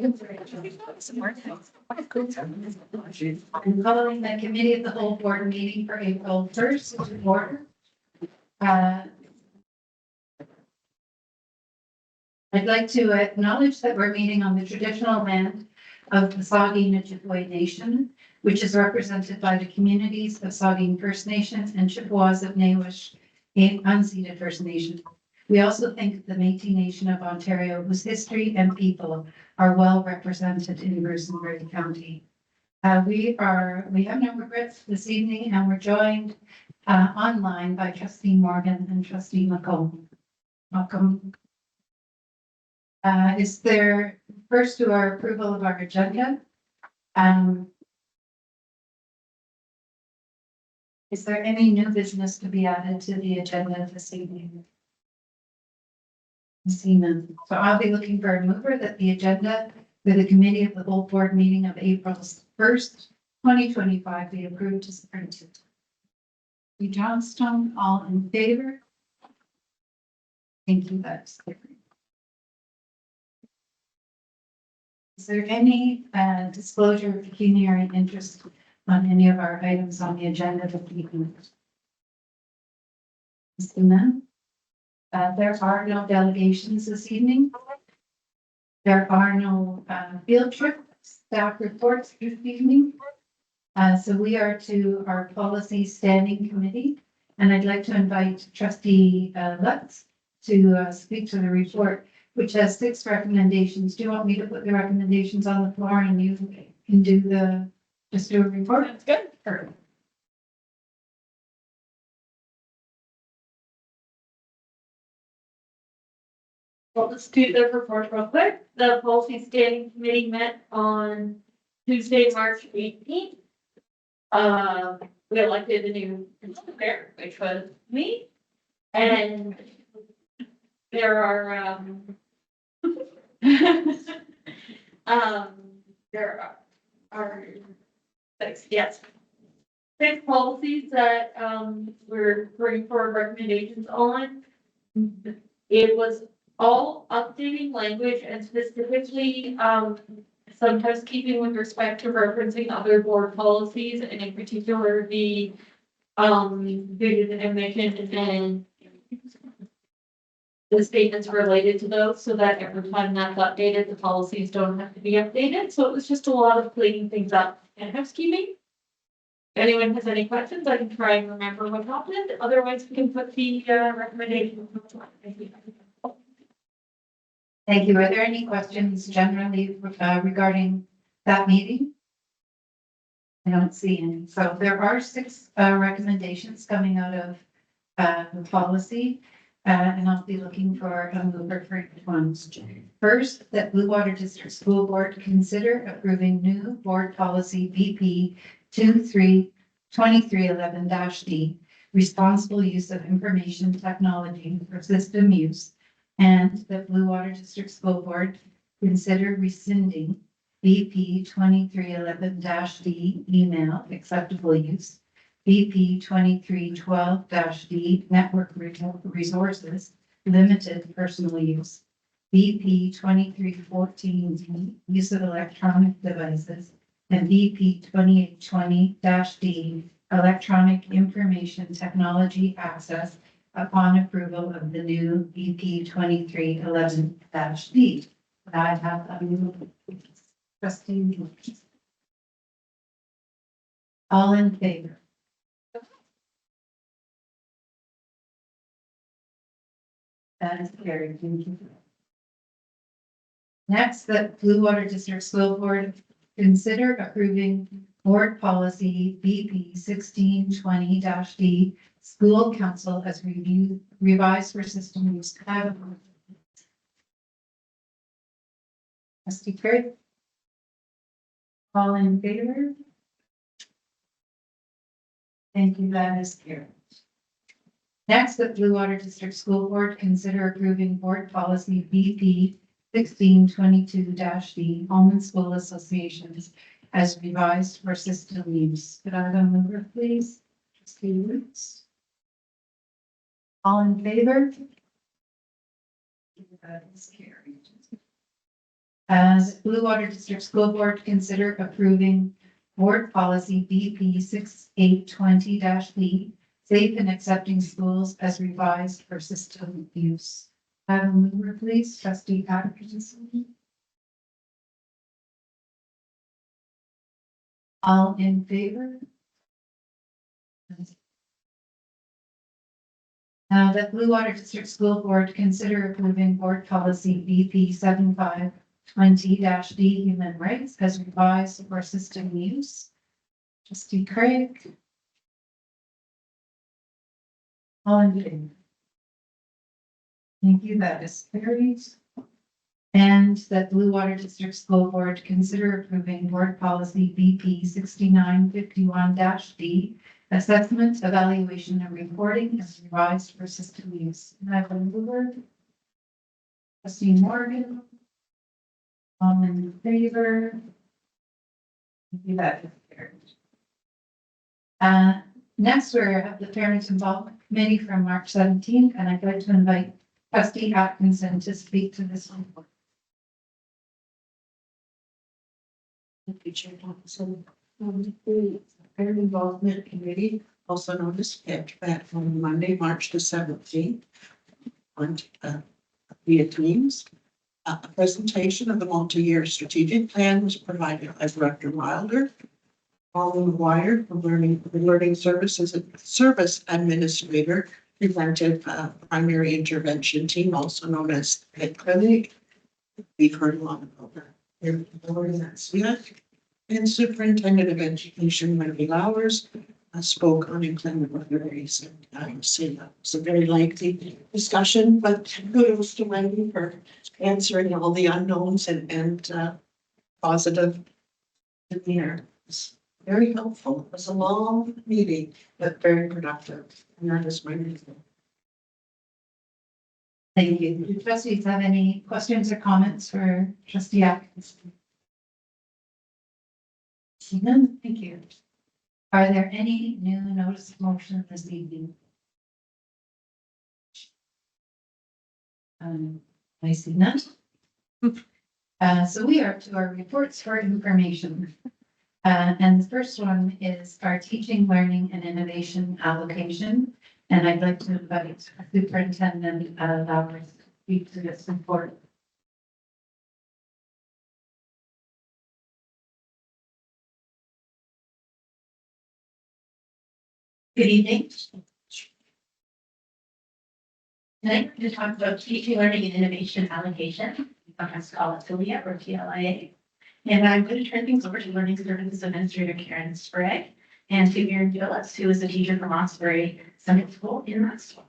I'm calling the committee of the whole board meeting for April 1st to order. I'd like to acknowledge that we're meeting on the traditional land of the Saugeen Ojibwe Nation, which is represented by the communities of Saugeen First Nation and Chippewas of Nawish unceded First Nation. We also think the Métis Nation of Ontario, whose history and people are well represented in Bruce and Grey County. We have no regrets this evening, and we're joined online by Trustee Morgan and Trustee McComb. Welcome. Is there first to our approval of our agenda? Is there any new business to be added to the agenda this evening? So I'll be looking for a mover that the agenda for the committee of the whole board meeting of April 1st, 2025 be approved as printed. Johnstone, all in favor? Thank you, that's different. Is there any disclosure of pecuniary interest on any of our items on the agenda that we can? None. There are no delegations this evening. There are no field trip staff reports this evening. So we are to our policy standing committee, and I'd like to invite Trustee Lutz to speak to the report, which has 6 recommendations. Do you want me to put the recommendations on the floor and you can do just do a report? That's good. Perfect. Well, let's do the report real quick. The policy standing committee met on Tuesday, March 18th. We elected a new chair, which was me. And there are, there are 6, yes. 6 policies that, we're bringing forward recommendations on. It was all updating language and specifically, sometimes keeping with respect to referencing other board policies and in particular the, vision and mission and the statements related to those so that every time that's updated, the policies don't have to be updated. So it was just a lot of cleaning things up and housekeeping. If anyone has any questions, I can try and remember what happened. Otherwise, we can put the recommendation. Thank you. Are there any questions generally regarding that meeting? I don't see any. So there are 6 recommendations coming out of the policy, and I'll be looking for a mover for each one. First, that Blue Water District School Board consider approving new board policy BP 2311-D, responsible use of information technology for system use. And the Blue Water District School Board consider rescinding BP 2311-D email acceptable use, BP 2312-D network resources limited personal use, BP 2314-D use of electronic devices, and BP 2820-D electronic information technology access upon approval of the new BP 2311-D. I have a new trustee. All in favor? That is carried. Thank you. Next, the Blue Water District School Board consider approving board policy BP 1620-D school council as revised for system use. Trustee Craig. All in favor? Thank you. That is carried. Next, the Blue Water District School Board consider approving board policy BP 1622-D home and school associations as revised for system use. Could I have a mover, please? Trustee Roots. All in favor? That is carried. As Blue Water District School Board to consider approving board policy BP 6820-B, safe and accepting schools as revised for system use. Have a mover, please, trustee Patterson. All in favor? That Blue Water District School Board consider approving board policy BP 7520-D, human rights as revised for system use. Trustee Craig. All in favor? Thank you, that is carried. And that Blue Water District School Board consider approving board policy BP 6951-D, assessment, evaluation, and reporting as revised for system use. And I have a mover. Trustee Morgan. All in favor? Thank you, that is carried. Next, we have the Parent Involvement Committee from March 17th, and I'd like to invite Trustee Atkinson to speak to this one. Chair Thompson, the Parent Involvement Committee, also known as PIT, met on Monday, March the 17th, on via Teams. A presentation of the multi-year strategic plan was provided by Director Wilder. Following Wired, the Learning Services Service Administrator, presented primary intervention team, also known as PIT Clinic. We've heard a lot about that. And Superintendent of Education, Wendy Lowers, spoke on inclement weather days. And I would say that was a very lengthy discussion, but kudos to Wendy for answering all the unknowns and positive demeanor. It's very helpful. It was a long meeting, but very productive. And that is my reason. Thank you. Do trustees have any questions or comments for Trustee Atkinson? None, thank you. Are there any new notice of motion this evening? I see none. So we are to our reports for information. And the first one is our teaching, learning, and innovation allocation. And I'd like to invite Superintendent Lowers to speak to this report. Good evening. Tonight, we're going to talk about teaching, learning, and innovation allocation. We sometimes call it TILIA or TLIA. And I'm going to turn things over to Learning Services Administrator Karen Sprague and to Erin Gillis, who is a teacher from Osprey Central School in Maxwell.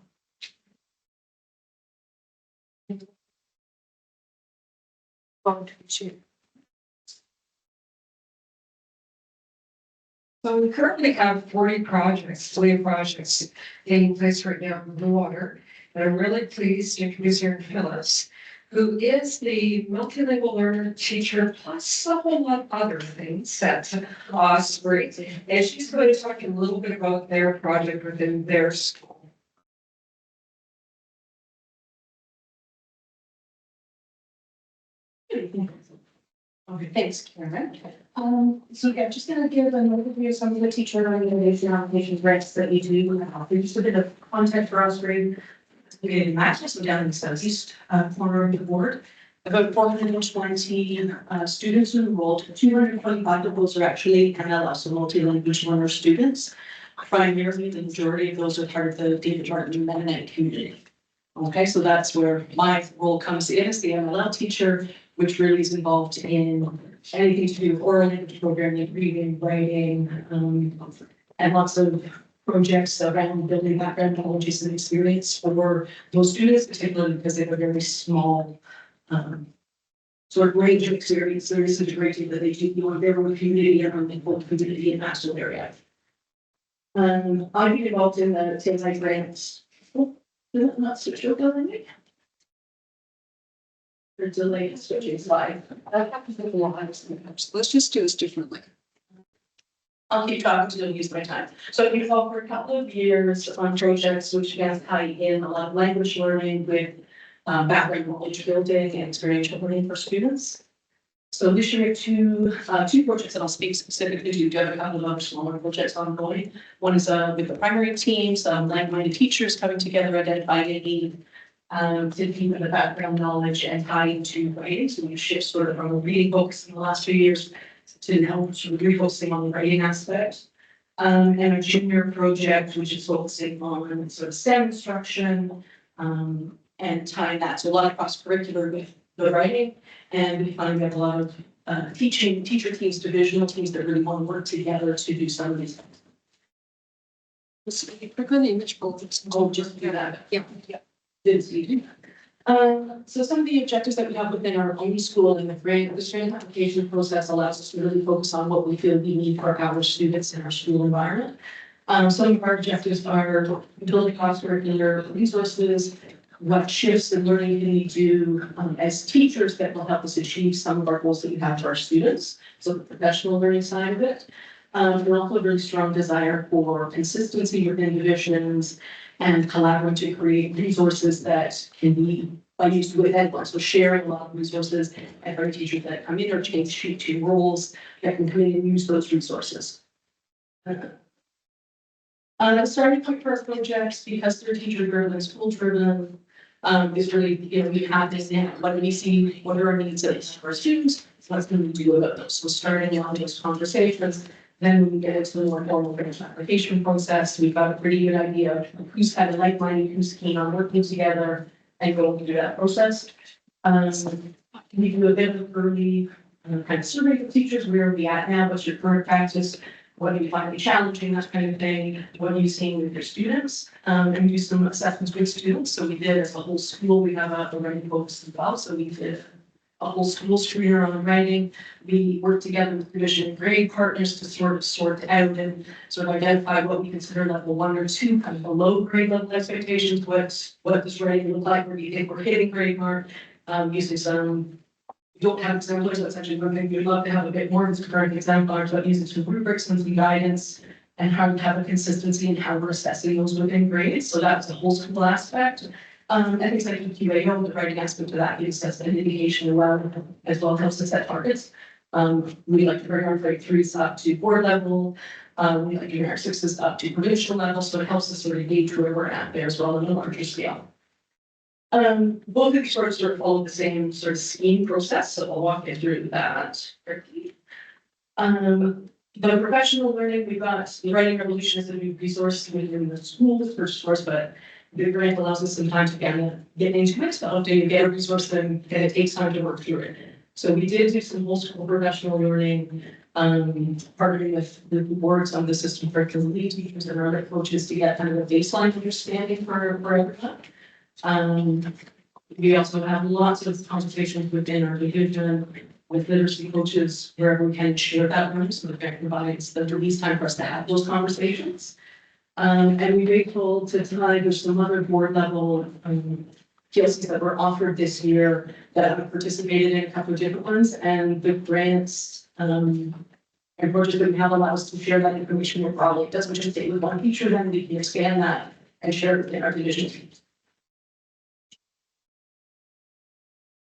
So we currently have 40 projects, TILIA projects taking place right now in Blue Water. And I'm really pleased to introduce Erin Phyllis, who is the multilingual learner teacher, plus a whole lot of other things at Osprey. And she's going to talk a little bit about their project within their school. Okay, thanks, Karen. So yeah, just gonna give an overview of some of the teacher learning innovation application grants that we do. Just a bit of context for Osprey. We in Maxwell, so down in the southeast corner of the board. About 420 students enrolled. 225 of those are actually MLS, so multi-language learner students. Primarily, the majority of those are part of the David Martin Mennonite community. Okay, so that's where my role comes in as the MLL teacher, which really is involved in anything to do with oral language programming, reading, writing, and lots of projects around building background knowledge and experience for those students, particularly because they have a very small sort of range of experience. There is such a great deal that they do on their own community and on the whole community in Maxwell area. I've been involved in the things like grants. Oh, not switched over on me. Or delayed switching slide. Let's just do this differently. I'll keep talking to use my time. So I've been involved for a couple of years on projects which can tie in a lot of language learning with background knowledge building and experiential learning for students. So this year, two projects that I'll speak specifically to. We do have a couple of other smaller projects ongoing. One is with the primary teams, like-minded teachers coming together, identifying a need, to deepen the background knowledge and tie into writing. So we shift sort of from a reading focus in the last few years to now sort of refocusing on the writing aspect. And a junior project, which is focusing on sort of STEM instruction, and tying that. So a lot of cross-curricular with the writing. And we find we have a lot of teacher teams, divisional teams that really want to work together to do some of these things. Let's click on the image bullets. Oh, just do that. Yeah. Did see. So some of the objectives that we have within our own school and the grant application process allows us to really focus on what we feel we need for our students in our school environment. Some of our objectives are building cross-curricular resources, what shifts in learning can we do as teachers that will help us achieve some of our goals that we have for our students. So the professional learning side of it. And also a really strong desire for consistency within divisions and collaborating to create resources that can be used with everyone. So sharing a lot of resources and our teachers that come in or change teaching roles that can come in and use those resources. Starting point for our projects, because they're teacher driven and school driven, is really, we have this now, what do we see, what are our needs of our students, so what's going to do about those. So starting on those conversations, then when we get into the more formal grant application process, we've got a pretty good idea of who's kind of like-minded, who's keen on working together and going through that process. We do a bit of early kind of survey of teachers, where are we at now, what's your current practice, what do you find challenging, that kind of thing, what are you seeing with your students, and we do some assessments with students. So we did, as a whole school, we have a writing focus as well, so we did a whole school screener on writing. We worked together with division and grade partners to sort out and sort of identify what we consider level 1 or 2, kind of below grade level expectations, what does writing look like, where do you think we're hitting grade mark, using some, we don't have exemplars, that's actually one thing we'd love to have a bit more of current exemplars, but using some rubrics and some guidance and how to have a consistency in how we're assessing those within grades. So that's the whole school aspect. And things like EQAO, the writing aspect of that gives us an indication as well helps us set targets. We like to bring our grade 3s up to board level. We like to bring our 6s up to provincial level, so it helps us sort of gauge where we're at there as well on a larger scale. Both of these sort of follow the same sort of scheme process, so I'll walk you through that quickly. The professional learning, we've got the Writing Revolution is a new resource within the schools, first source, but the grant allows us some time to kind of get into it. So after you get a resource, then it takes time to work through it. So we did do some whole school professional learning, partnering with the boards on the system for lead teachers and other coaches to get kind of a baseline understanding for everyone. We also have lots of conversations within our division with literacy coaches wherever we can share that learning. So the grant provides the release time for us to have those conversations. And we were able to tie, there's some other board level PLCs that were offered this year that I've participated in, a couple of different ones, and the grants and projects that we have allow us to share that information more broadly. It doesn't just stay with one teacher, then we can expand that and share it within our division teams.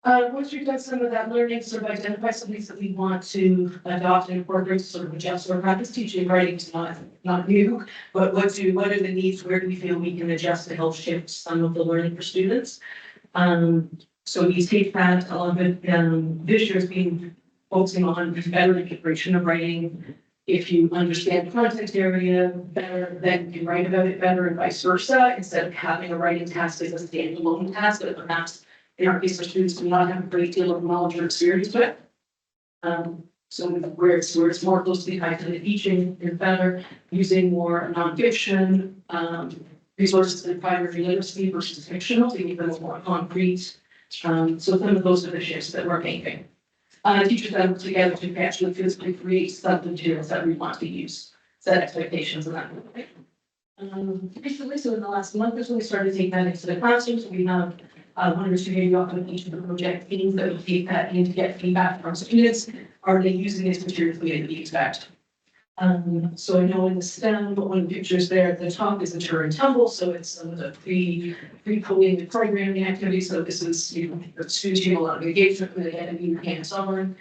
Once we've done some of that learning, sort of identify some things that we want to adopt and incorporate, sort of adjust our practice. Teaching writing is not new, but what are the needs? Where do we feel we can adjust to help shift some of the learning for students? So we take that a lot of it. This year has been focusing on better integration of writing. If you understand the content area better, then you can write about it better, and vice versa. Instead of having a writing task as a standalone task, but perhaps in our case, our students do not have a great deal of knowledge or experience with it. So where it's more closely tied to the teaching is better, using more nonfiction resources in primary literacy versus fictional to give them a more concrete. So some of those are the shifts that we're making. Teachers then work together to actually physically create some materials that we want to use, set expectations and that kind of thing. Recently, so in the last month or so, we started taking that into the classroom. So we have 1 or 2 video on each of the project teams that will take that in to get feedback from students. Are they using these materials the way that we expect? So I know in the STEM, but one of the pictures there at the top is a tour and tumble. So it's some of the pre-coding the programming activity. So this is, the students doing a lot of engagement with it and being hands-on.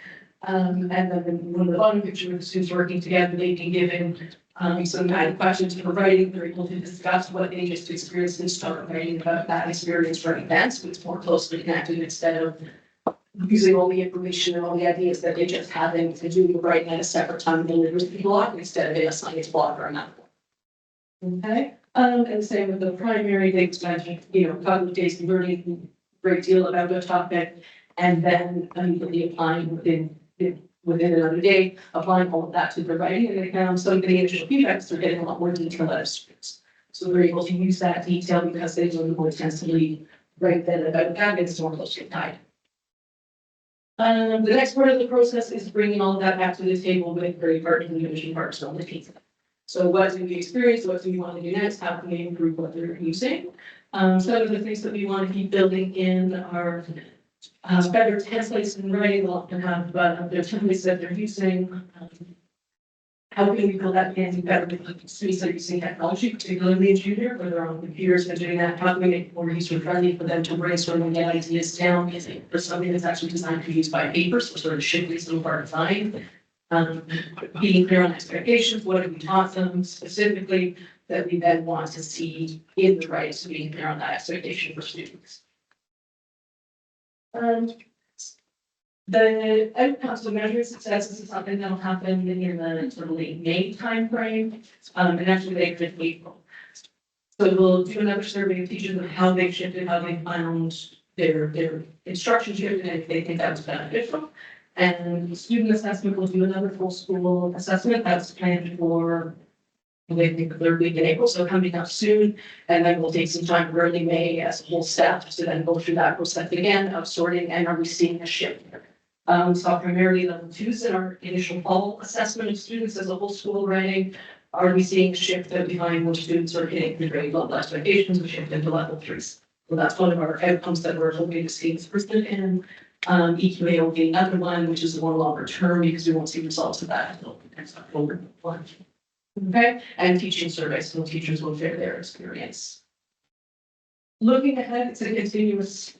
And then one of the bottom picture with the students working together, they can give in some guided questions for writing. They're able to discuss what they just experienced and start writing about that experience right then. So it's more closely connected instead of using all the information and all the ideas that they just had them to do writing at a separate time in the literacy block instead of in a science block or another. Okay, and the same with the primary, they spend, cognitive days learning a great deal about the topic. And then immediately applying within another day, applying all of that to their writing, and some of the initial feedbacks, they're getting a lot more detail out of students. So they're able to use that detail because they learn more extensively right then about that, it's more closely tied. The next part of the process is bringing all of that back to the table with grade partners and division partners on the team. So what do we experience? What do we want to do next? How can we improve what they're using? Some of the things that we want to keep building in are better templates in writing. They'll often have their templates that they're using. How can we build that in better with students that are using technology, particularly in junior, where they're on computers and doing that? How can we make it more user friendly for them to brainstorm and get ideas down? For something that's actually designed to be used by papers, so sort of shifting some of our design. Being clear on expectations, what have we taught them specifically that we then want to see in the writing, so being clear on that expectation for students. The outcomes of measuring successes is something that'll happen in the sort of late May timeframe, and actually later in April. So we'll do another survey of teachers on how they shifted, how they found their instruction shifted, and if they think that was beneficial. And student assessment will do another full school assessment that's planned for I think the third week in April, so coming up soon. And then we'll take some time early May as a whole staff to then go through that process again of sorting and are we seeing a shift? So primarily level 2s in our initial fall assessment of students as a whole school writing. Are we seeing a shift that we find more students are hitting the grade level expectations, we shift into level 3s. So that's one of our outcomes that we're hoping to see this person in. EQA will be another one, which is more longer term because we won't see results of that until next October. Okay, and teaching surveys, so teachers will share their experience. Looking ahead, it's a continuous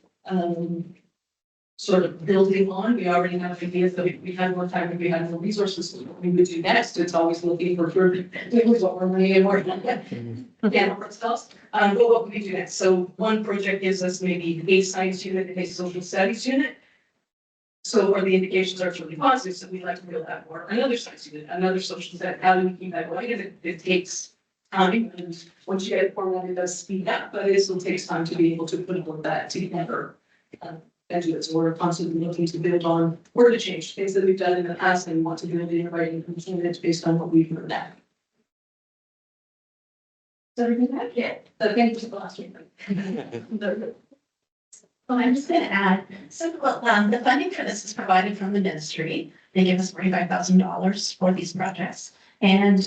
sort of building on. We already have ideas that if we had more time, if we had more resources, what we would do next. It's always looking for further things, what we're money and more. Yeah, ourselves. But what would we do next? So one project gives us maybe a science unit and a social studies unit. So, or the indications are really positive, so we'd like to build that more. Another science unit, another social set, how do we keep that going? And it takes time, and once you get it formatted, it does speed up, but it still takes time to be able to put all of that together. And do it, so we're constantly looking to build on, or to change things that we've done in the past and want to build in writing components based on what we've learned now. So everything back yet? So thank you for the last one. Well, I'm just gonna add, so, the funding for this is provided from the ministry. They give us $45,000 for these projects. And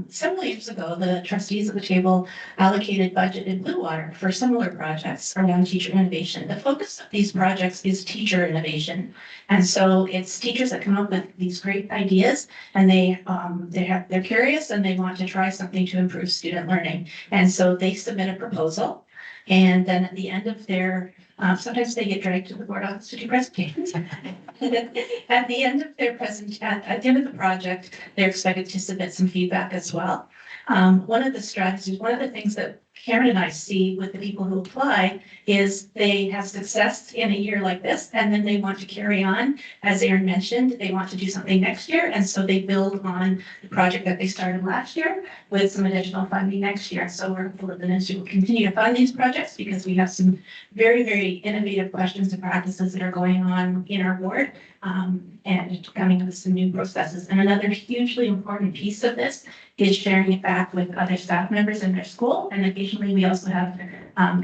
several years ago, the trustees at the table allocated budget in Blue Water for similar projects around teacher innovation. The focus of these projects is teacher innovation. And so it's teachers that come up with these great ideas and they're curious and they want to try something to improve student learning. And so they submit a proposal. And then at the end of their sometimes they get dragged to the board office to do presentations. At the end of their at the end of the project, they're expected to submit some feedback as well. One of the strategies, one of the things that Karen and I see with the people who apply is they have success in a year like this, and then they want to carry on. As Aaron mentioned, they want to do something next year, and so they build on the project that they started last year with some additional funding next year. So we're hopeful that the ministry will continue to fund these projects because we have some very, very innovative questions and practices that are going on in our board, and coming up with some new processes. And another hugely important piece of this is sharing it back with other staff members in their school. And occasionally we also have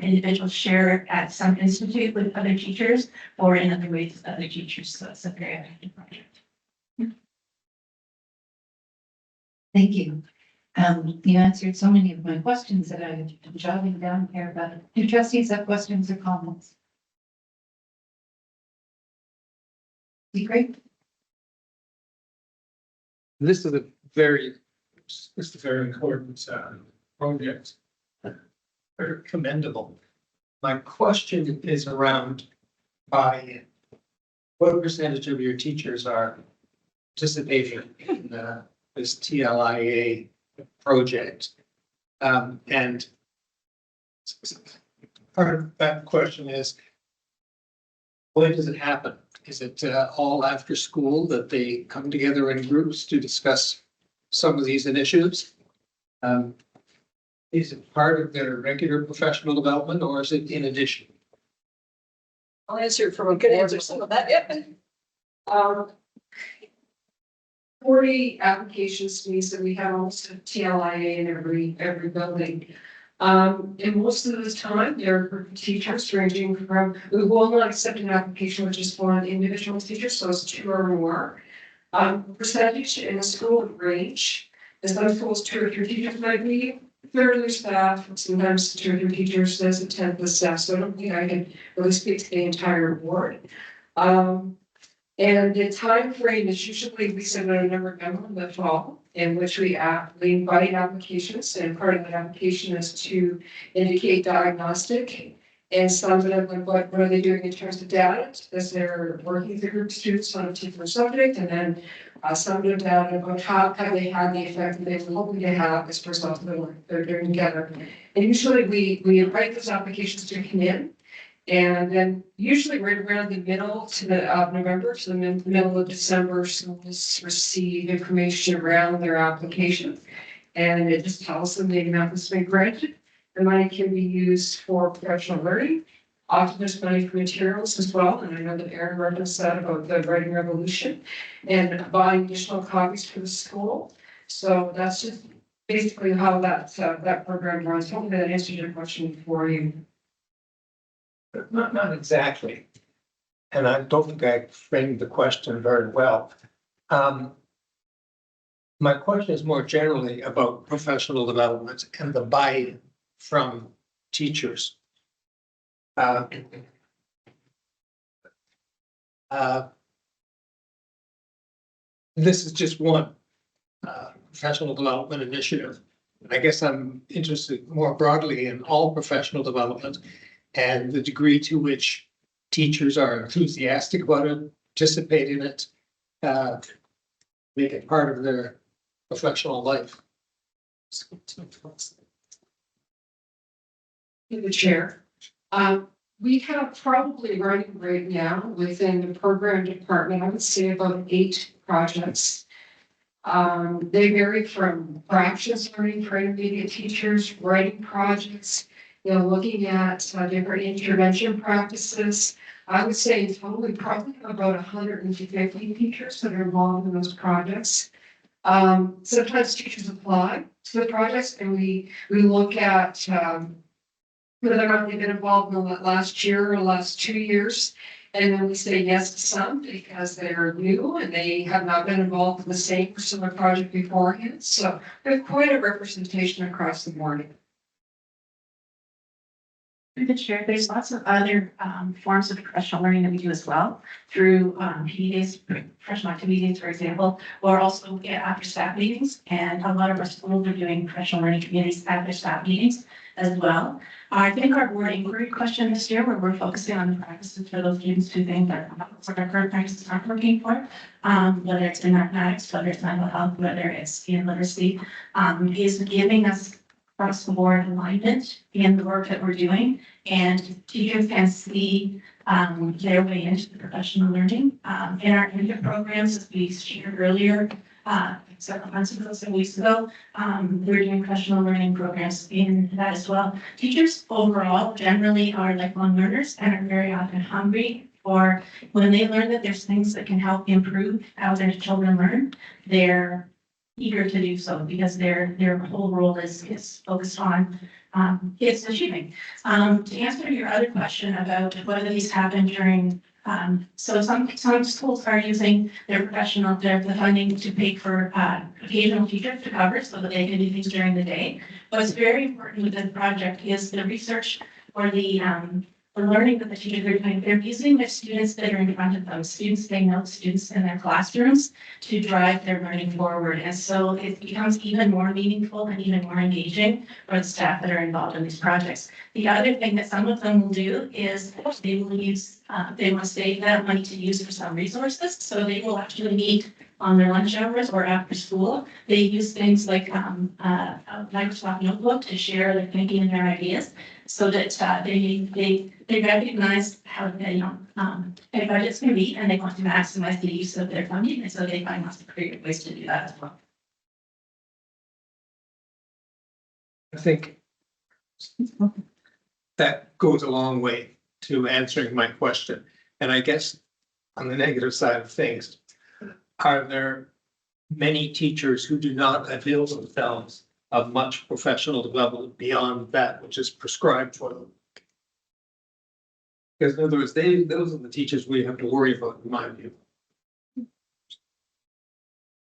individuals share at some institute with other teachers or in other ways with other teachers. So it's a very effective project. Thank you. You answered so many of my questions that I'm jotting down here, but do trustees have questions or comments? Great. This is a very important project. Very commendable. My question is around buy-in. What percentage of your teachers are participating in this TLIA project. And part of that question is, when does it happen? Is it all after school that they come together in groups to discuss some of these initiatives? Is it part of their regular professional development, or is it in addition? I'll answer it from a Good board. answer, some of that, yeah. 40 applications means that we have almost a TLIA in every building. And most of the time, they're teachers ranging from, we will not accept an application with just one individual teacher, so it's 2 or more. Percentage in a school would range. In some schools, 2 or 3 teachers might be, third of their staff, sometimes 2 or 3 teachers, there's a tenth of the staff, so I don't think I can really speak to the entire board. And the time frame is usually, we send out a number memo in the fall, in which we invite applications, and part of the application is to indicate diagnostic. And some of them, like what are they doing in terms of data, as they're working with the group of students on a particular subject, and then some of the data about how they had the effect that they were hoping to have as a result of the work they're doing together. And usually we invite those applications to come in. And then usually right around the middle to the November to the middle of December, schools receive information around their application. And it just tells them the amount that's been granted. The money can be used for professional learning. Often there's money for materials as well. And I know that Erin referenced that about the writing revolution and buying additional copies for the school. So that's just basically how that program runs. Hopefully that answers your question for you. Not exactly. And I don't think I framed the question very well. My question is more generally about professional development and the buy-in from teachers. This is just one professional development initiative. And I guess I'm interested more broadly in all professional development and the degree to which teachers are enthusiastic about it, participate in it, make it part of their professional life. To the chair. We have probably running right now within the program department, I would say about 8 projects. They vary from fractions learning for intermediate teachers, writing projects, looking at different intervention practices. I would say in total, we probably have about 150 teachers that are involved in those projects. Sometimes teachers apply to the projects and we look at whether or not they've been involved in the last year or last 2 years. And then we say yes to some because they're new and they have not been involved in the same or similar project beforehand. So there's quite a representation across the board. Through the chair, there's lots of other forms of professional learning that we do as well through PD days, professional activities, for example, or also after staff meetings. And a lot of our schools are doing professional learning communities after staff meetings as well. I think our board inquiry question this year, where we're focusing on the practices for those students who think that what our current practices aren't working for, whether it's in mathematics, whether it's mental health, whether it's in literacy, is giving us across the board alignment in the work that we're doing, and teachers can see their way into the professional learning. In our intern programs, as we shared earlier, several months ago, some weeks ago, we're doing professional learning programs in that as well. Teachers overall generally are lifelong learners and are very often hungry for when they learn that there's things that can help improve how their children learn, they're eager to do so because their whole role is focused on kids achieving. To answer your other question about whether these happen during, so some schools are using their the funding to pay for occasional teachers to cover so that they can do things during the day. What's very important with this project is the research or the learning that the teachers are doing. They're using their students that are in front of them, students they know, students in their classrooms, to drive their learning forward. And so it becomes even more meaningful and even more engaging for the staff that are involved in these projects. The other thing that some of them will do is they will use, they want to save that money to use for some resources. So they will actually meet on their lunch hours or after school. They use things like, a Microsoft Notebook to share their thinking and their ideas so that, they recognize how, their budgets can be and they want to maximize the use of their funding. And so they find lots of creative ways to do that as well. I think that goes a long way to answering my question. And I guess on the negative side of things, are there many teachers who do not avail themselves of much professional development beyond that which is prescribed for them? Because in other words, those are the teachers we have to worry about, in my view.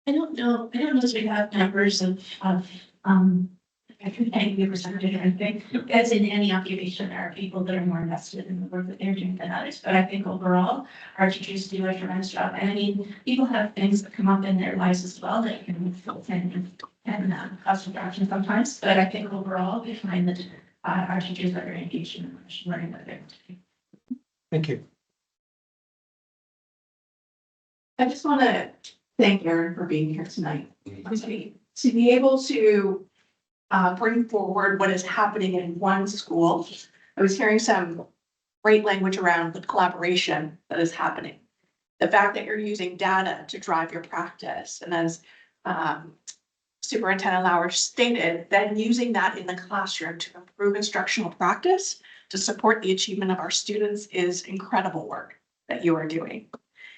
I don't know if we have numbers of, I think any percentage or anything. As in any occupation, there are people that are more invested in the work that they're doing than others. But I think overall, our teachers do a tremendous job. And I mean, people have things that come up in their lives as well that can cause distraction sometimes. But I think overall, we find that our teachers are very engaged in the learning that they're doing. Thank you. I just want to thank Erin for being here tonight. To be able to bring forward what is happening in one school. I was hearing some great language around the collaboration that is happening. The fact that you're using data to drive your practice, and as Superintendent Lauer stated, then using that in the classroom to improve instructional practice to support the achievement of our students is incredible work that you are doing.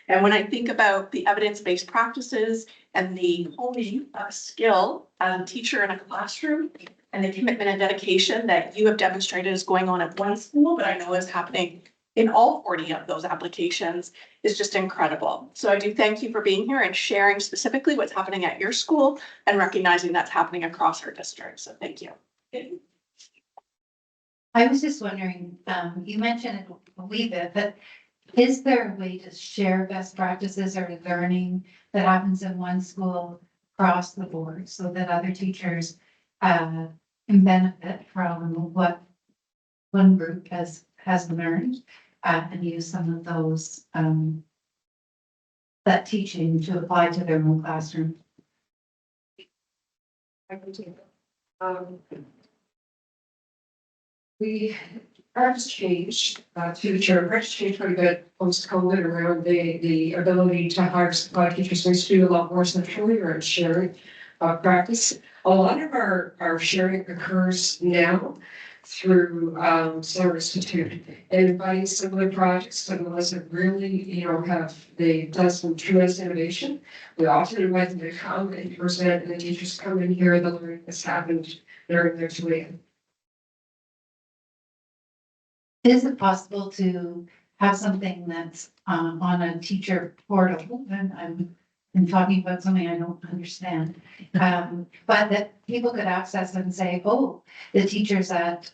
And when I think about the evidence-based practices and the honing of skill as a teacher in a classroom and the commitment and dedication that you have demonstrated is going on at one school, but I know is happening in all 40 of those applications, is just incredible. So I do thank you for being here and sharing specifically what's happening at your school and recognizing that's happening across our district. So thank you. I was just wondering, you mentioned it a wee bit, but is there a way to share best practices or learning that happens in one school across the board so that other teachers can benefit from what one group has learned and use some of those that teaching to apply to their own classroom? I can take it. We practice changed, practice changed quite a bit post-COVID around the ability to hire supply teachers. We used to do a lot more centrally around sharing practice. A lot of our sharing occurs now through Solar Institute and inviting similar projects, some of us have really, they've done some tremendous innovation. We often invite them to come and present, and the teachers come and hear the learning that's happened during their tuition. Is it possible to have something that's on a teacher portal? And I'm talking about something I don't understand. But that people could access and say, oh, the teachers at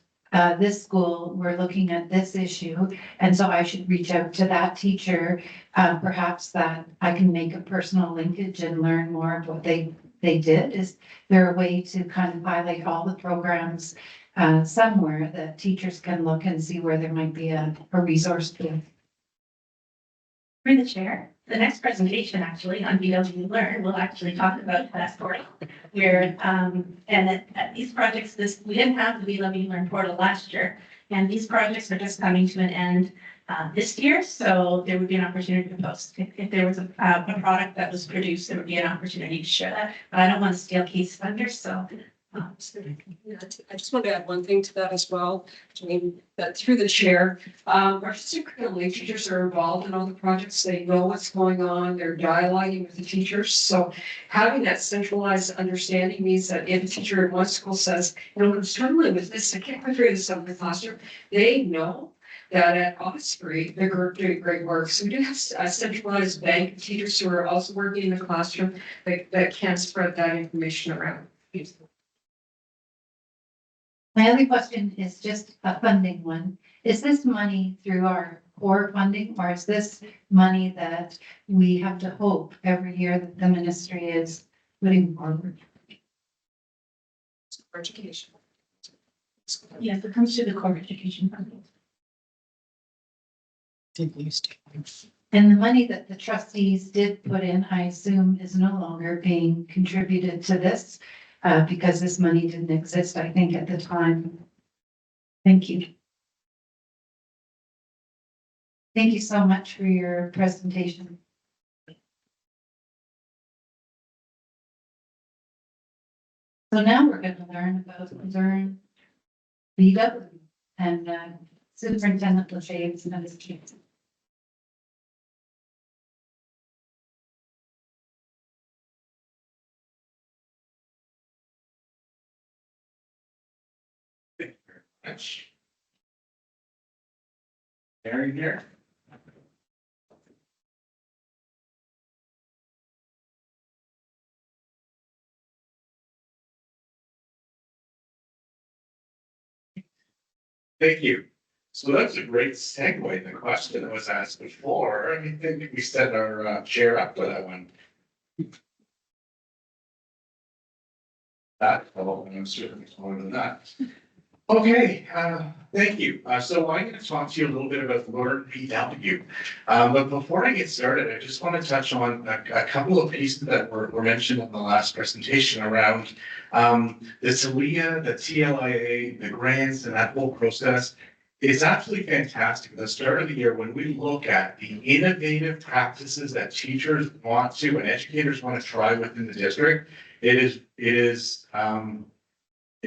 this school were looking at this issue. And so I should reach out to that teacher. Perhaps that I can make a personal linkage and learn more of what they did. Is there a way to kind of highlight all the programs somewhere that teachers can look and see where there might be a resource to? Through the chair, the next presentation actually on BW Learn will actually talk about that portal. Where, and these projects, we didn't have the BW Learn portal last year, and these projects are just coming to an end this year, so there would be an opportunity to post. If there was a product that was produced, there would be an opportunity to share that, but I don't want to steal Keith's thunder, so. I just want to add one thing to that as well. I mean, that through the chair, our curriculum teachers are involved in all the projects. They know what's going on. They're dialoguing with the teachers. So having that centralized understanding means that if a teacher at one school says, I'm struggling with this, I can't quite figure this out in the classroom, they know that at Osprey, they're doing great work. So we do have a centralized bank of teachers who are also working in the classroom that can spread that information around. My other question is just a funding one. Is this money through our core funding, or is this money that we have to hope every year that the ministry is putting forward? For education. Yes, it comes to the core education funding. And the money that the trustees did put in, I assume, is no longer being contributed to this, because this money didn't exist, I think, at the time. Thank you. Thank you so much for your presentation. So now we're going to learn about Learn BW and Superintendent Lachey's administration. Mary here. Thank you. So that's a great segue. The question that was asked before, I think we set our chair up for that one. Well, I'm certainly more than that. Okay, thank you. So I'm going to talk to you a little bit about Learn BW. But before I get started, I just want to touch on a couple of pieces that were mentioned in the last presentation around the TALIA, the TLIA, the grants, and that whole process. It's absolutely fantastic at the start of the year when we look at the innovative practices that teachers want to and educators want to try within the district.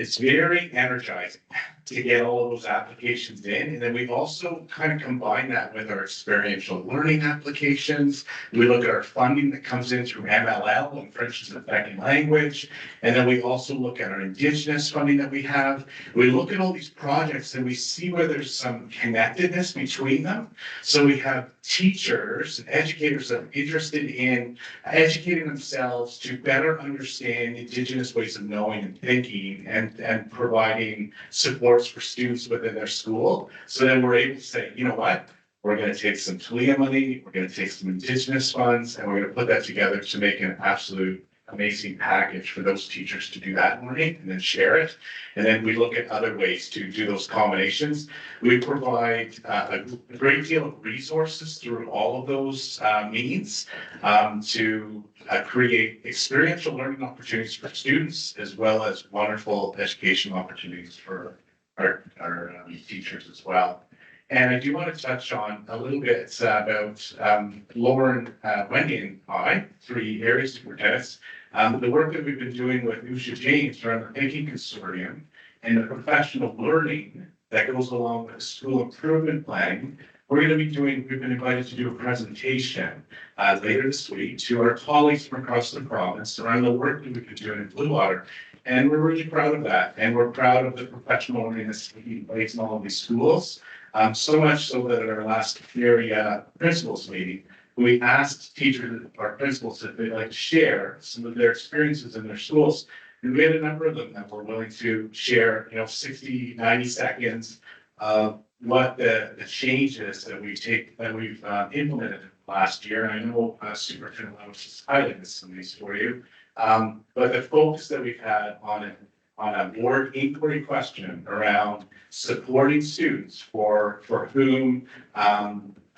It's very energizing to get all of those applications in. And then we also kind of combine that with our experiential learning applications. We look at our funding that comes in through MLL and French as a second language. And then we also look at our Indigenous funding that we have. We look at all these projects and we see where there's some connectedness between them. So we have teachers and educators that are interested in educating themselves to better understand Indigenous ways of knowing and thinking and providing supports for students within their school. So then we're able to say, you know what, we're going to take some TALIA money, we're going to take some Indigenous funds, and we're going to put that together to make an absolute amazing package for those teachers to do that learning and then share it. And then we look at other ways to do those combinations. We provide a great deal of resources through all of those means to create experiential learning opportunities for students, as well as wonderful educational opportunities for our teachers as well. And I do want to touch on a little bit about Lauren, Wendy, and I, three area superintendents. The work that we've been doing with Usha James around the Thinking Consortium and the professional learning that goes along with school improvement planning. We're going to be doing, we've been invited to do a presentation later this week to our colleagues from across the province around the work that we've been doing in Blue Water. And we're really proud of that. And we're proud of the professional learning that's taking place in all of these schools. So much so that at our last area principals meeting, we asked teachers or principals if they'd like to share some of their experiences in their schools. And we had a number of them that were willing to share, 60, 90 seconds of what the changes that we've implemented last year. And I know Superintendent Lewis has highlighted some of these for you. But the focus that we've had on a board inquiry question around supporting students for whom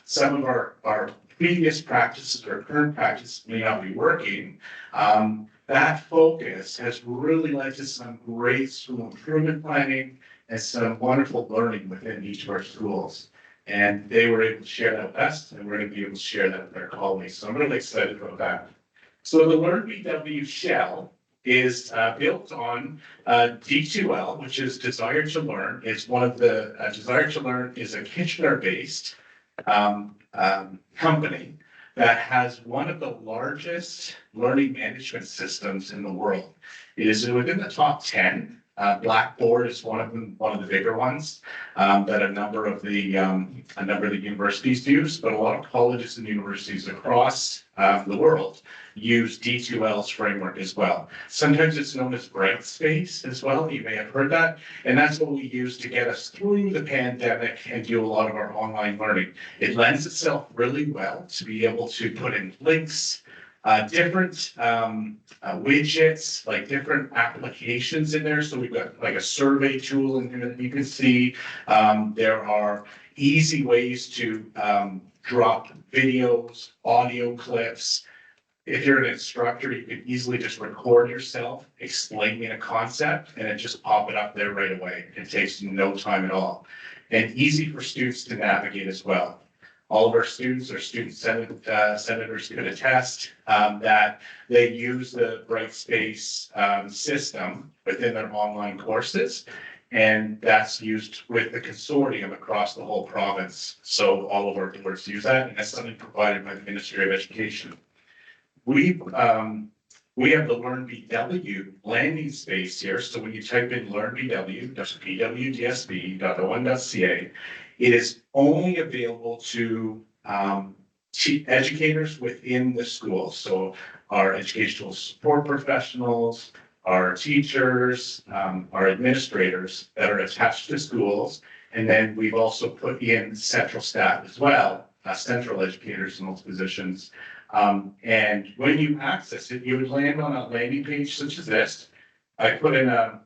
some of our previous practices or current practices may not be working. That focus has really led to some great school improvement planning and some wonderful learning within each of our schools. And they were able to share that with us, and we're going to be able to share that with our colleagues. So I'm really excited about that. So the Learn BW shell is built on D2L, which is Desire to Learn. It's one of the Desire to Learn is a Kitchener-based company that has one of the largest learning management systems in the world. It is within the top 10. Blackboard is one of the bigger ones that a number of the universities use, but a lot of colleges and universities across the world use D2L's framework as well. Sometimes it's known as Brightspace as well. You may have heard that, and that's what we use to get us through the pandemic and do a lot of our online learning. It lends itself really well to be able to put in links, different widgets, like different applications in there. So we've got like a survey tool in here that you can see. There are easy ways to drop videos, audio clips. If you're an instructor, you can easily just record yourself explaining a concept and it just pop it up there right away. It takes no time at all. And easy for students to navigate as well. All of our students or senators could attest that they use the Brightspace system within their online courses. And that's used with the consortium across the whole province. So all of our boards use that, and that's something provided by the Ministry of Education. We have the Learn BW landing space here. So when you type in Learn BW, that's BWDSB.on.ca, it is only available to educators within the school. So our educational support professionals, our teachers, our administrators that are attached to schools. And then we've also put in central staff as well, central educators in those positions. And when you access it, you would land on a landing page such as this. I put in a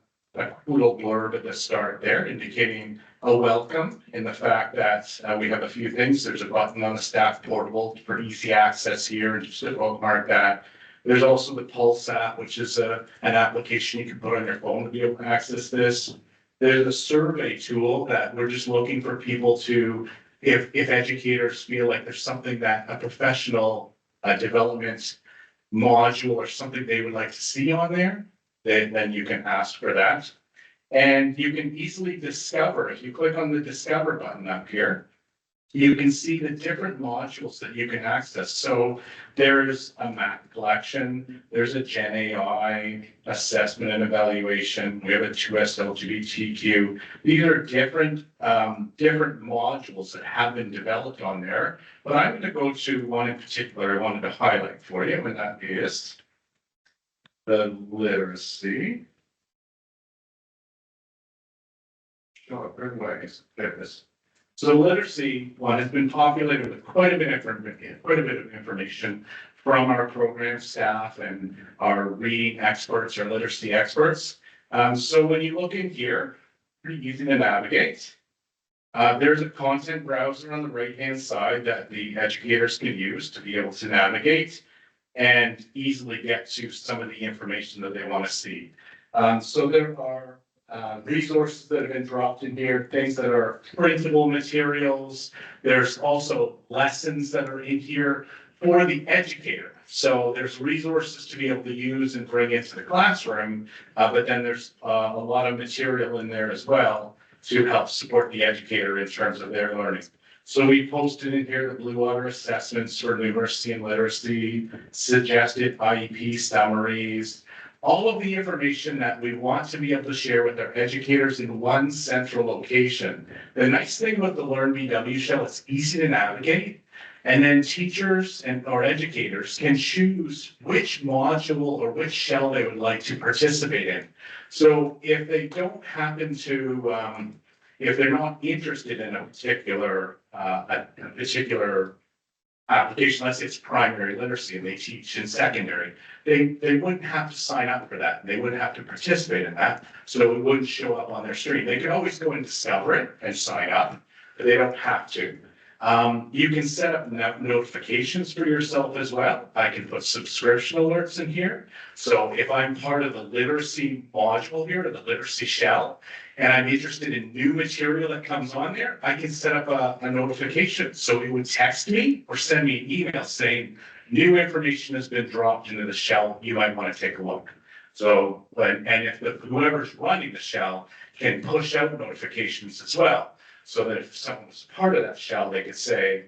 little blurb at the start there indicating a welcome and the fact that we have a few things. There's a button on the staff portal for easy access here, and just to bookmark that. There's also the Pulse app, which is an application you can put on your phone to be able to access this. There's a survey tool that we're just looking for people to, if educators feel like there's something that a professional development module or something they would like to see on there, then you can ask for that. And you can easily discover, if you click on the Discover button up here, you can see the different modules that you can access. So there's a map collection, there's a Gen AI assessment and evaluation, we have a 2S LGBTQ. These are different modules that have been developed on there. But I'm going to go to one in particular I wanted to highlight for you, and that is the literacy. Oh, good ways. There it is. So the literacy one has been populated with quite a bit of information from our program staff and our reading experts or literacy experts. So when you look in here, pretty easy to navigate. There's a content browser on the right-hand side that the educators can use to be able to navigate and easily get to some of the information that they want to see. So there are resources that have been dropped in here, things that are printable materials. There's also lessons that are in here for the educator. So there's resources to be able to use and bring into the classroom, but then there's a lot of material in there as well to help support the educator in terms of their learning. So we posted in here the Blue Water assessments for numeracy and literacy, suggested IEP summaries, all of the information that we want to be able to share with our educators in one central location. The nice thing about the Learn BW shell, it's easy to navigate. And then teachers and or educators can choose which module or which shell they would like to participate in. So if they don't happen to, if they're not interested in a particular application, let's say it's primary literacy and they teach in secondary, they wouldn't have to sign up for that. They wouldn't have to participate in that. So it wouldn't show up on their screen. They could always go and discover it and sign up, but they don't have to. You can set up notifications for yourself as well. I can put subscription alerts in here. So if I'm part of the literacy module here, or the literacy shell, and I'm interested in new material that comes on there, I can set up a notification. So it would text me or send me an email saying, new information has been dropped into the shell. You might want to take a look. So, if whoever's running the shell can push out notifications as well. So that if someone was part of that shell, they could say,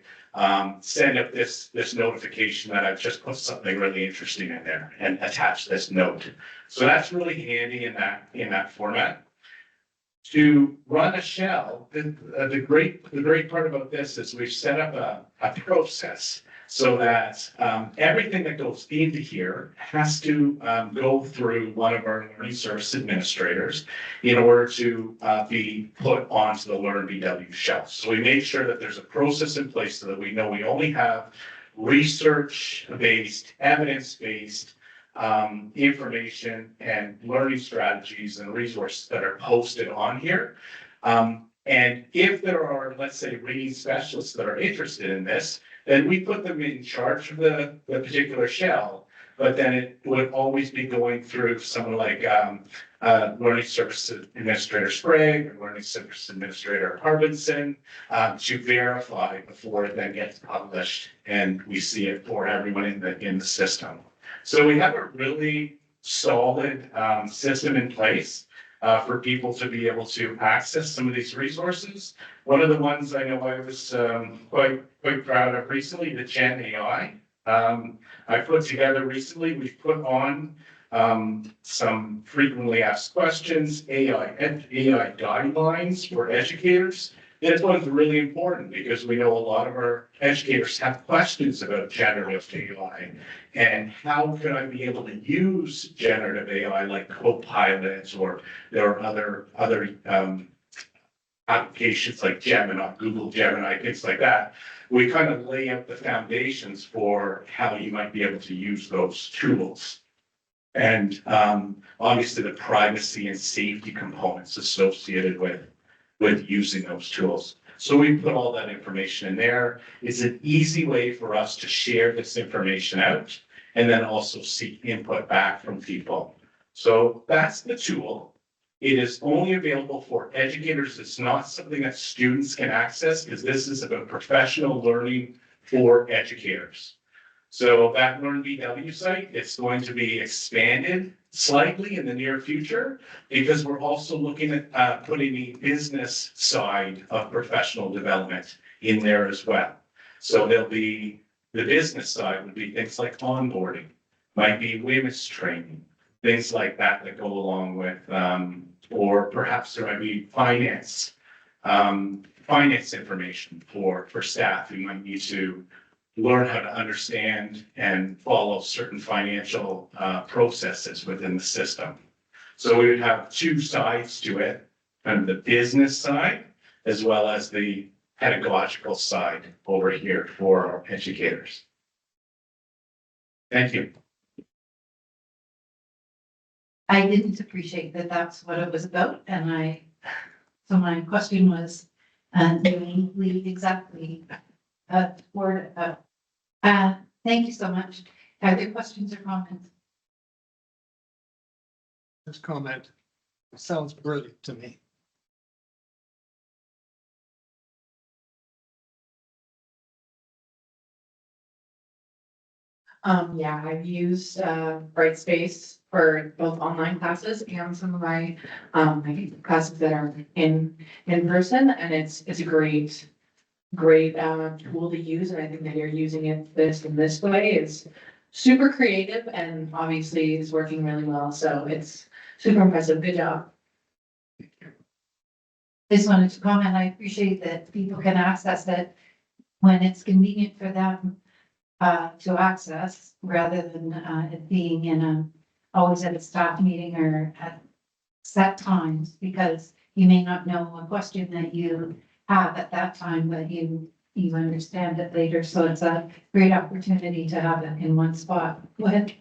send up this notification that I've just put something really interesting in there and attach this note. So that's really handy in that format. To run a shell, the great part about this is we've set up a process so that everything that goes into here has to go through one of our learning service administrators in order to be put onto the Learn BW shell. So we make sure that there's a process in place so that we know we only have research-based, evidence-based information and learning strategies and resources that are posted on here. And if there are, let's say, reading specialists that are interested in this, then we put them in charge of the particular shell. But then it would always be going through someone like Learning Services Administrator Sprague or Learning Services Administrator Harbinson to verify before it then gets published and we see it for everyone in the system. So we have a really solid system in place for people to be able to access some of these resources. One of the ones I know I was quite proud of recently, the Gen AI. I put together recently, we've put on some frequently asked questions, AI guidelines for educators. This one's really important because we know a lot of our educators have questions about generative AI and how can I be able to use generative AI like Copilot or there are other applications like Gemini, Google Gemini, things like that. We kind of lay out the foundations for how you might be able to use those tools. And obviously the privacy and safety components associated with using those tools. So we put all that information in there. It's an easy way for us to share this information out and then also seek input back from people. So that's the tool. It is only available for educators. It's not something that students can access because this is about professional learning for educators. So that Learn BW site, it's going to be expanded slightly in the near future because we're also looking at putting the business side of professional development in there as well. So there'll be, the business side would be things like onboarding, might be women's training, things like that that go along with, or perhaps there might be finance information for staff who might need to learn how to understand and follow certain financial processes within the system. So we would have two sides to it, kind of the business side as well as the pedagogical side over here for our educators. Thank you. I didn't appreciate that that's what it was about, and so my question was, lead exactly, toward, thank you so much. Are there questions or comments? This comment sounds brilliant to me. Yeah, I've used Brightspace for both online classes and some of my classes that are in person, and it's a great tool to use, and I think that you're using it this way is super creative and obviously is working really well, so it's super impressive. Good job. Just wanted to comment, I appreciate that people can access it when it's convenient for them to access, rather than it being in always at a staff meeting or at set times, because you may not know a question that you have at that time, but you understand it later, so it's a great opportunity to have it in one spot. Go ahead.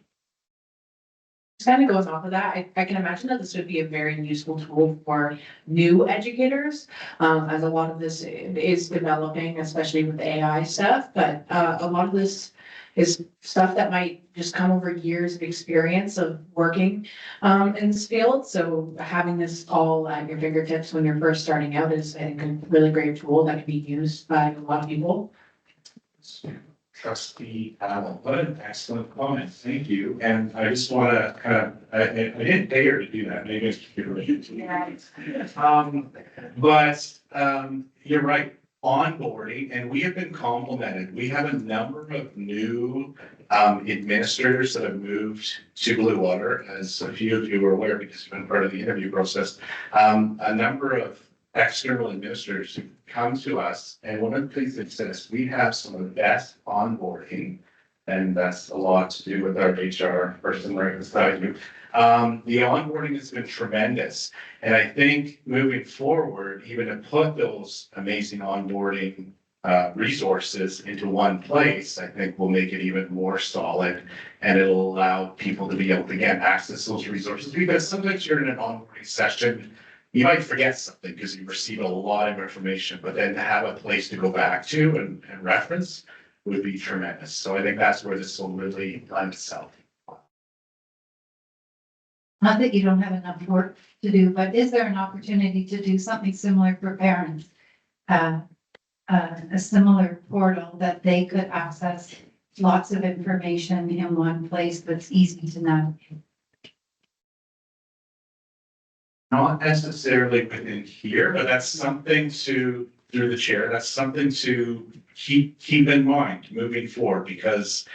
Just kind of goes off of that, I can imagine that this would be a very useful tool for new educators, as a lot of this is developing, especially with AI stuff, but a lot of this is stuff that might just come over years of experience of working in this field. So having this all at your fingertips when you're first starting out is, I think, a really great tool that can be used by a lot of people. Trustee Allen, what an excellent comment, thank you. And I just want to kind of, I didn't pay her to do that, maybe it's but you're right, onboarding, and we have been complimented. We have a number of new administrators that have moved to Blue Water, as a few of you are aware because you've been part of the interview process. A number of external administrators who come to us, and one of the things that says we have some of the best onboarding, and that's a lot to do with our HR person right beside you. The onboarding has been tremendous, and I think moving forward, even to put those amazing onboarding resources into one place, I think will make it even more solid, and it'll allow people to be able to get access to those resources, because sometimes you're in an onboarding session, you might forget something because you receive a lot of information, but then to have a place to go back to and reference would be tremendous. So I think that's where this will really lend itself. Not that you don't have enough work to do, but is there an opportunity to do something similar for parents? A similar portal that they could access lots of information in one place that's easy to navigate. Not necessarily within here, but that's something to, through the chair, that's something to keep in mind moving forward, because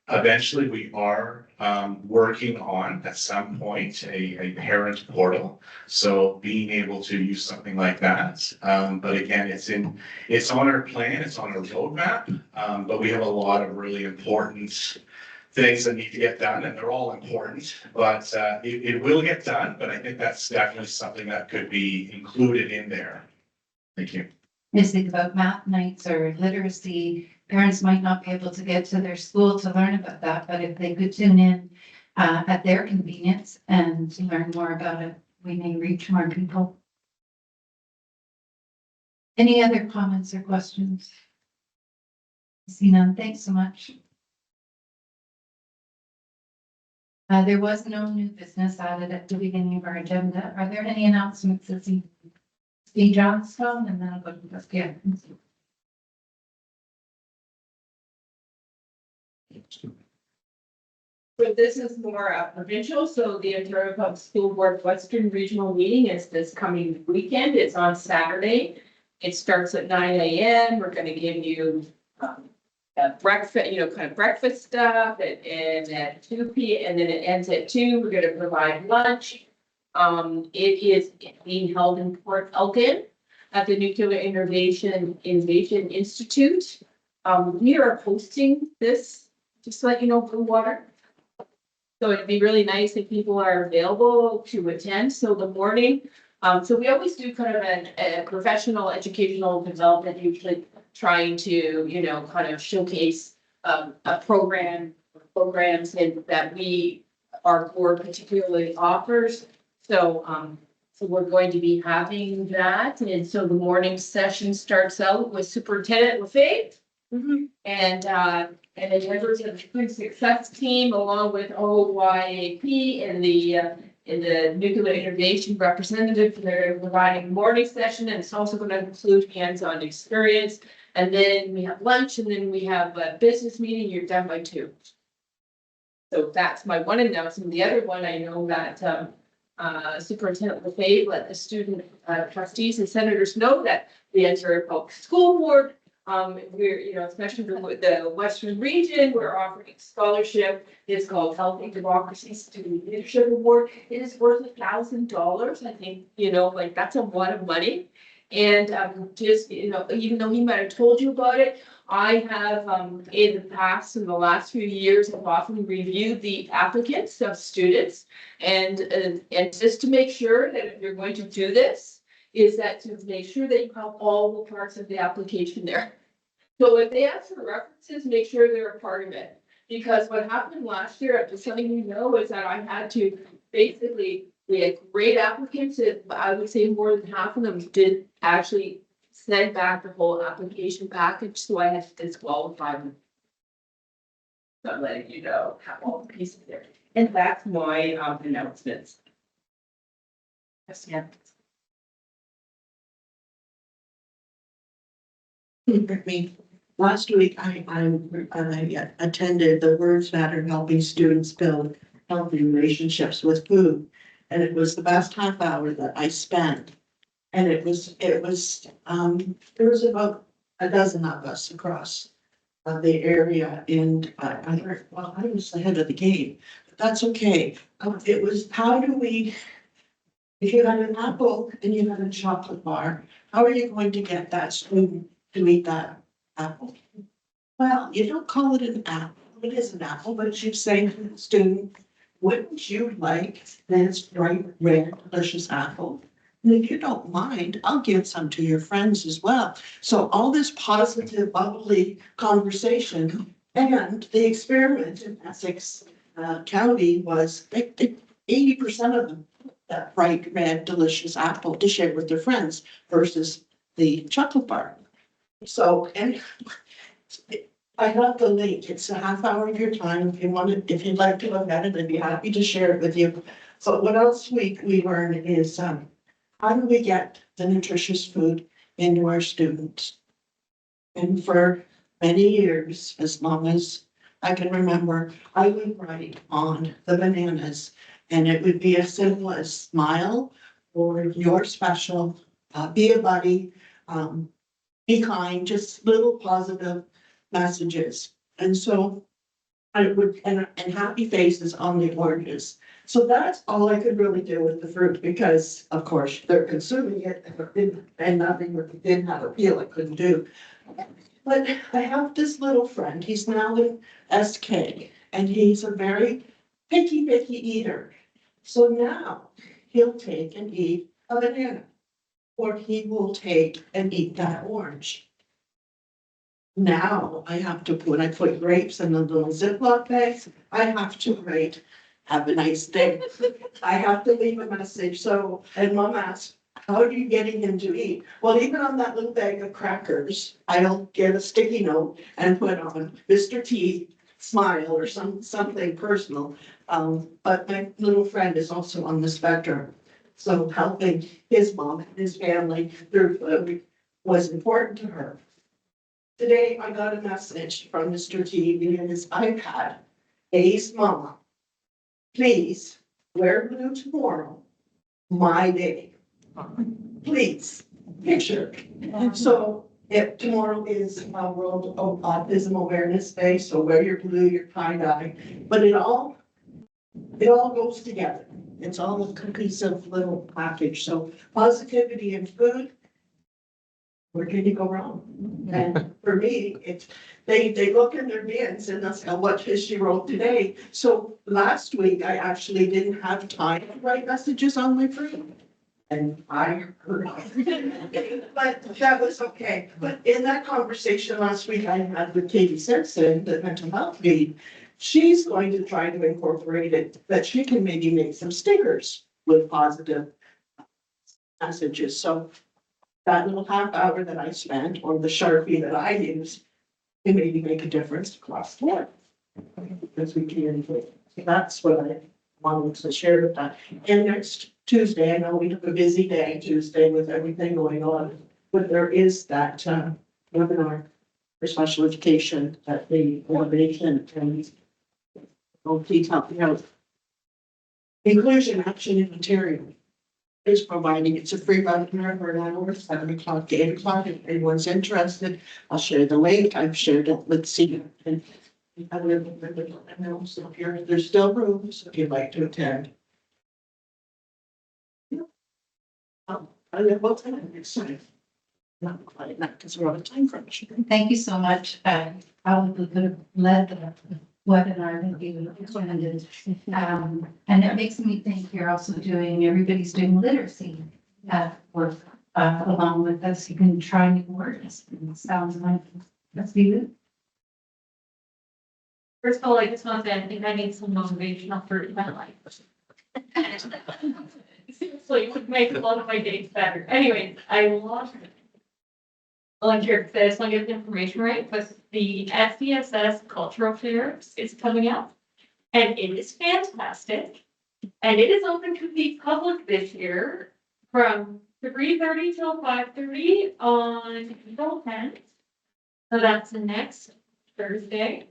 eventually we are working on, at some point, a parent portal. So being able to use something like that. But again, it's on our plan, it's on our roadmap. But we have a lot of really important things that need to get done, and they're all important, but it will get done. But I think that's definitely something that could be included in there. Thank you. Just think about math nights or literacy. Parents might not be able to get to their school to learn about that, but if they could tune in at their convenience and learn more about it, we may reach more people. Any other comments or questions? See none. Thanks so much. There was no new business added at the beginning of our agenda. Are there any announcements this evening? Steve Johnstone, and then I'll go to the, yeah. So this is more provincial, so the Ontario Public School Board Western Regional Meeting is this coming weekend. It's on Saturday. It starts at 9 a.m. We're gonna give you breakfast, kind of breakfast stuff and at 2 p.m. and then it ends at 2. We're gonna provide lunch. It is being held in Port Elgin at the Nuclear Innovation Institute. We are hosting this, just to let you know, Blue Water. So it'd be really nice if people are available to attend. So the morning, so we always do kind of a professional educational development, usually trying to, kind of showcase programs that our board particularly offers. So we're going to be having that. And so the morning session starts out with Superintendent Lefebvre. And the members of the Food Success Team, along with OYAP and the Nuclear Innovation Representative, they're providing morning session, and it's also going to include hands-on experience. And then we have lunch, and then we have a business meeting. You're done by 2. So that's my one announcement. The other one, I know that Superintendent Lefebvre let the student trustees and senators know that the Ontario Public School Board, we're, especially the Western region, we're offering scholarship. It's called Healthy Democracy Student Leadership Award. It is worth $1,000. I think, that's a lot of money. And just, even though he might have told you about it, I have in the past, in the last few years, have often reviewed the applicants of students, and just to make sure that if you're going to do this, is that to make sure that you have all the parts of the application there. So if they ask for references, make sure they're a part of it. Because what happened last year, I'm just letting you know, is that I had to basically, we had great applicants, but I would say more than half of them did actually send back the whole application package, so I had to disqualify them. So I'm letting you know, have all the pieces there. And that's my announcements. Yes, yeah. Me. Last week, I attended the Words Matter Helping Students Build Healthy Relationships with Food. And it was the best half hour that I spent. And there was about a dozen of us across the area, and I was the head of the game, but that's okay. It was, how do we, if you had an apple and you had a chocolate bar, how are you going to get that student to eat that apple? Well, you don't call it an apple. It is an apple, but you say to the student, wouldn't you like this bright red delicious apple? And if you don't mind, I'll give some to your friends as well. So all this positive, bubbly conversation, and the experiment in Essex County was 80% of them that bright red delicious apple to share with their friends versus the chocolate bar. So, and I have the link. It's a half hour of your time. If you want to, if you'd like to look at it, I'd be happy to share it with you. So what else we learn is, how do we get the nutritious food into our students? And for many years, as long as I can remember, I would write on the bananas and it would be as simple as smile or you're special, be a buddy, be kind, just little positive messages. And so I would, and happy faces on the oranges. So that's all I could really do with the fruit because of course they're consuming it and nothing that didn't have a peel I couldn't do. But I have this little friend, he's now in SK and he's a very picky eater. So now he'll take and eat a banana or he will take and eat that orange. Now I have to put, I put grapes in the little Ziploc bags. I have to write, have a nice day. I have to leave a message. So, and Mom asked, how are you getting him to eat? Well, even on that little bag of crackers, I'll get a sticky note and put on Mr. T, smile or something personal. But my little friend is also on the spectrum. So helping his mom and his family through food was important to her. Today, I got a message from Mr. T via his iPad. Ace Mama, please wear blue tomorrow, my day. Please, picture. So if tomorrow is World Autism Awareness Day, so wear your blue, your tie-dye, but it all goes together. It's all a cohesive little package. So positivity and food, where can you go wrong? And for me, it's, they look in their bins and that's what she wrote today. So last week, I actually didn't have time to write messages on my fruit. And I heard, but that was okay. But in that conversation last week I had with Katie Simpson, the mental health lead, she's going to try to incorporate it, that she can maybe make some stickers with positive messages. So that little half hour that I spent, or the Sharpie that I use, can maybe make a difference across the board. Because we communicate. So that's what I wanted to share with that. And next Tuesday, I know we took a busy day Tuesday with everything going on, but there is that webinar for special education at the Innovation and OT helping out. Inclusion Action in Ontario is providing, it's a free webinar for an hour, 7 o'clock to 8 o'clock. If anyone's interested, I'll share the link. I've shared it with Steve and I will announce if there's still rooms if you'd like to attend. I live well time next time. Not quite, not because we're on a time crunch. Thank you so much. Probably could have led the webinar that you attended. And it makes me think you're also doing, everybody's doing literacy work along with us. You can try new words. It sounds like that's good. First of all, I just want to say, I think I need some motivational fruit in my life. Seriously, it would make a lot of my days better. Anyways, I love it. Volunteer, because I just want to get the information right, but the SDSS Cultural Fair is coming up. And it is fantastic. And it is open to the public this year from 3:30 till 5:30 on April 10th. So that's the next Thursday.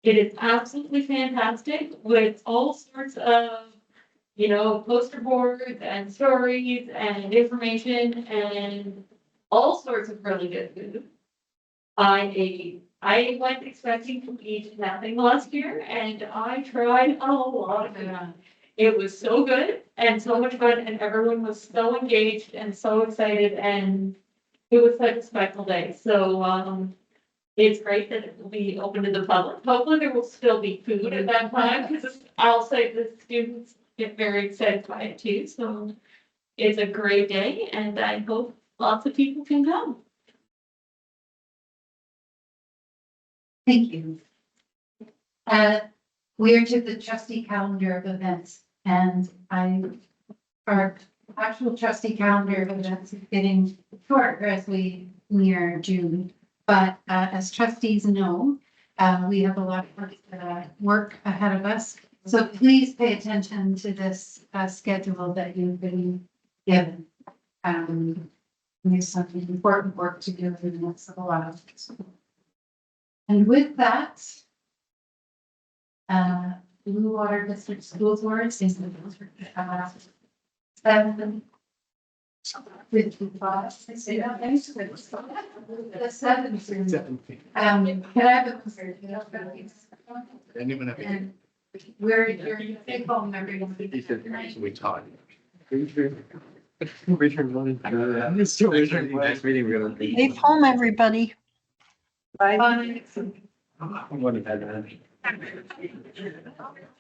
It is absolutely fantastic with all sorts of, poster boards and stories and information and all sorts of really good food. I went expecting to eat nothing last year and I tried a lot of food. It was so good and so much fun and everyone was so engaged and so excited and it was such a special day. So, it's great that it will be open to the public. Hopefully there will still be food at that time because I'll say the students get very excited by it too. So it's a great day and I hope lots of people can come. Thank you. We are to the trustee calendar of events and I our actual trustee calendar events is getting shorter as we near June. But as trustees know, we have a lot of work ahead of us. So please pay attention to this schedule that you've been given. There's some important work to do in the next little while. And with that, Blue Water District School Board is the 7:55. The 7th. Can I have a? Anyone have And we're, you're take home everyone. We talked. Next meeting, we're gonna. Leave home, everybody. Bye. I'm going to bed, man.